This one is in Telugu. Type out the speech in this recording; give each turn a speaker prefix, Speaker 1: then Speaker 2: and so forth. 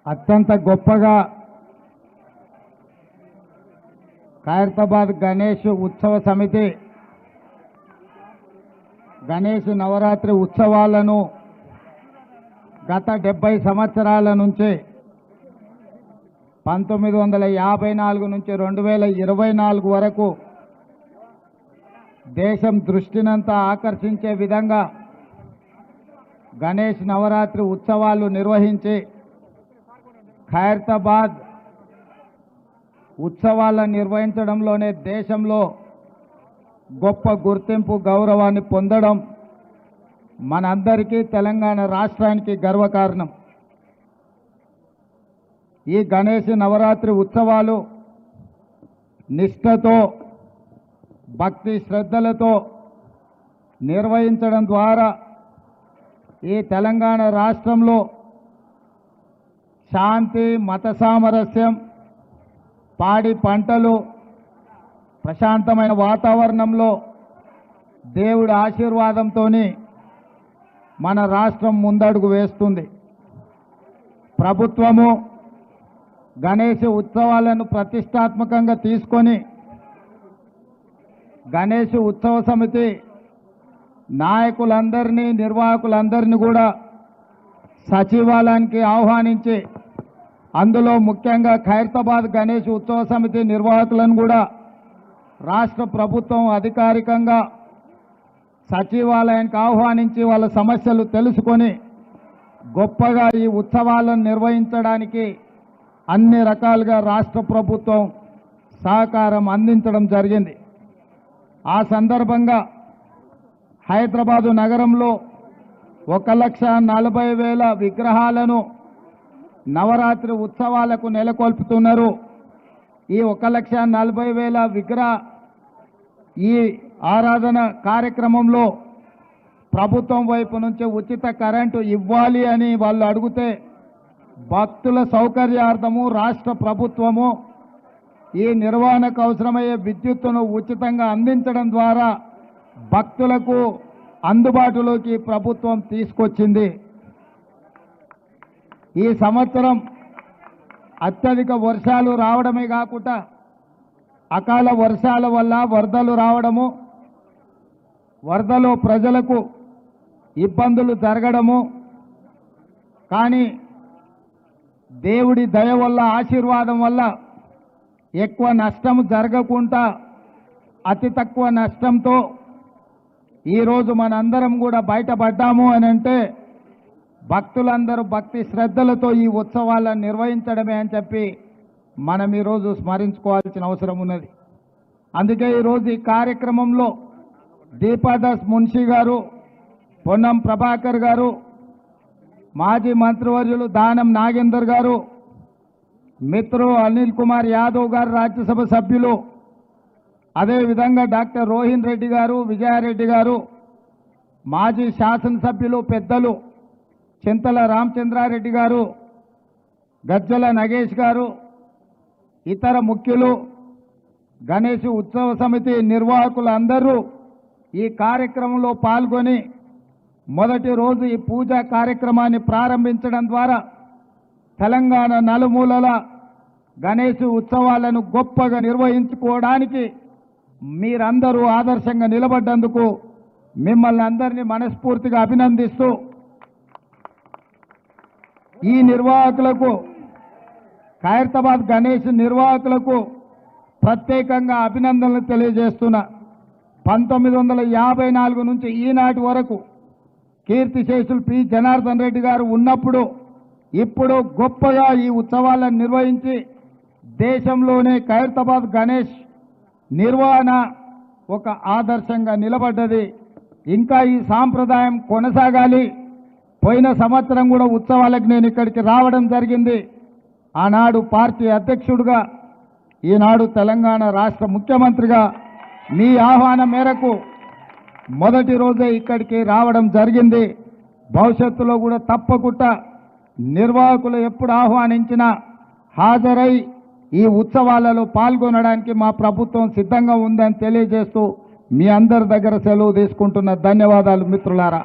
Speaker 1: అత్యంత గొప్పగా ఖైరతాబాద్ గణేష్ ఉత్సవ సమితి గణేష్ నవరాత్రి ఉత్సవాలను గత 70 సంవత్సరాల నుంచి 1954 నుంచి 2024 వరకు దేశం దృష్టినంతా ఆకర్షించే విధంగా గణేష్ నవరాత్రి ఉత్సవాలు నిర్వహించి ఖైరతాబాద్ ఉత్సవాలను నిర్వహించడంలోనే దేశంలో గొప్ప గుర్తింపు గౌరవాన్ని పొందడం మనందరికీ తెలంగాణ రాష్ట్రానికి గర్వకారణం. ఈ గణేష్ నవరాత్రి ఉత్సవాలు నిష్ఠతో భక్తి శ్రద్ధలతో నిర్వహించడం ద్వారా ఈ తెలంగాణ రాష్ట్రంలో శాంతి మత సామరస్యం పాడి పంటలు ప్రశాంతమైన వాతావరణంలో దేవుడి ఆశీర్వాదంతో మన రాష్ట్రం ముందడుగు వేస్తుంది. ప్రభుత్వము గణేష్ ఉత్సవాలను ప్రతిష్టాత్మకంగా తీసుకొని గణేష్ ఉత్సవ సమితి నాయకులందరినీ నిర్వాహకులందరినీ కూడా సచివాలయానికి ఆహ్వానించి అందులో ముఖ్యంగా ఖైరతాబాద్ గణేష్ ఉత్సవ సమితి నిర్వాహకులను కూడా రాష్ట్ర ప్రభుత్వం అధికారికంగా సచివాలయానికి ఆహ్వానించి వాళ్ళ సమస్యలు తెలుసుకొని గొప్పగా ఈ ఉత్సవాలను నిర్వహించడానికి అన్ని రకాలుగా రాష్ట్ర ప్రభుత్వం సహకారం అందించడం జరిగింది. ఆ సందర్భంగా హైదరాబాదు నగరంలో 1,40,000 విగ్రహాలను నవరాత్రి ఉత్సవాలకు నెలకొల్పుతున్నారు. ఈ 1,40,000 విగ్రహ ఈ ఆరాధన కార్యక్రమంలో ప్రభుత్వం వైపు నుంచి ఉచిత కరెంటు ఇవ్వాలి అని వాళ్ళు అడిగితే భక్తుల సౌకర్యార్థము రాష్ట్ర ప్రభుత్వము ఈ నిర్వహణకు అవసరమయ్యే విద్యుత్తును ఉచితంగా అందించడం ద్వారా భక్తులకు అందుబాటులోకి ప్రభుత్వం తీసుకొచ్చింది. ఈ సంవత్సరం అత్యధిక వర్షాలు రావడమే కాకుండా అకాల వర్షాల వల్ల వరదలు రావడము, వరదలో ప్రజలకు ఇబ్బందులు జరగడము, కానీ దేవుడి దయ వల్ల ఆశీర్వాదం వల్ల ఎక్కువ నష్టం జరగకుండా అతి తక్కువ నష్టంతో ఈరోజు మనందరం కూడా బయటపడ్డాము అని అంటే భక్తులందరూ భక్తి శ్రద్ధలతో ఈ ఉత్సవాలను నిర్వహించడమే అని చెప్పి మనం ఈరోజు స్మరించుకోవాల్సిన అవసరం ఉన్నది. అందుకే ఈరోజు ఈ కార్యక్రమంలో దీపాదాస్ మున్షి గారు, పొన్నం ప్రభాకర్ గారు, మాజీ మంత్రివర్యులు దానం నాగేందర్ గారు, మిత్రులు అనిల్ కుమార్ యాదవ్ గారు రాజ్యసభ సభ్యులు, అదేవిధంగా డాక్టర్ రోహిన్ రెడ్డి గారు, విజయారెడ్డి గారు, మాజీ శాసనసభ్యులు పెద్దలు చింతల రామచంద్రారెడ్డి గారు, గజ్జల నగేష్ గారు, ఇతర ముఖ్యులు, గణేష్ ఉత్సవ సమితి నిర్వాహకులందరూ ఈ కార్యక్రమంలో పాల్గొని మొదటి రోజు ఈ పూజా కార్యక్రమాన్ని ప్రారంభించడం ద్వారా తెలంగాణ నలుమూలల గణేష్ ఉత్సవాలను గొప్పగా నిర్వహించుకోవడానికి మీరందరూ ఆదర్శంగా నిలబడ్డందుకు మిమ్మల్ని అందరినీ మనస్ఫూర్తిగా అభినందిస్తూ ఈ నిర్వాహకులకు ఖైరతాబాద్ గణేష్ నిర్వాహకులకు ప్రత్యేకంగా అభినందనలు తెలియజేస్తున్నా. 1954 నుంచి ఈనాటి వరకు కీర్తిశేషులు పి జనార్దన్ రెడ్డి గారు ఉన్నప్పుడు ఇప్పుడు గొప్పగా ఈ ఉత్సవాలను నిర్వహించి దేశంలోనే ఖైరతాబాద్ గణేష్ నిర్వహణ ఒక ఆదర్శంగా నిలబడ్డది. ఇంకా ఈ సాంప్రదాయం కొనసాగాలి. పోయిన సంవత్సరం కూడా ఉత్సవాలకు నేను ఇక్కడికి రావడం జరిగింది. ఆనాడు పార్టీ అధ్యక్షుడిగా, ఈనాడు తెలంగాణ రాష్ట్ర ముఖ్యమంత్రిగా మీ ఆహ్వానం మేరకు మొదటి రోజే ఇక్కడికి రావడం జరిగింది. భవిష్యత్తులో కూడా తప్పకుండా నిర్వాహకులు ఎప్పుడు ఆహ్వానించినా హాజరై ఈ ఉత్సవాలలో పాల్గొనడానికి మా ప్రభుత్వం సిద్ధంగా ఉందని తెలియజేస్తూ మీ అందరి దగ్గర సెలవు తీసుకుంటున్న ధన్యవాదాలు మిత్రులారా.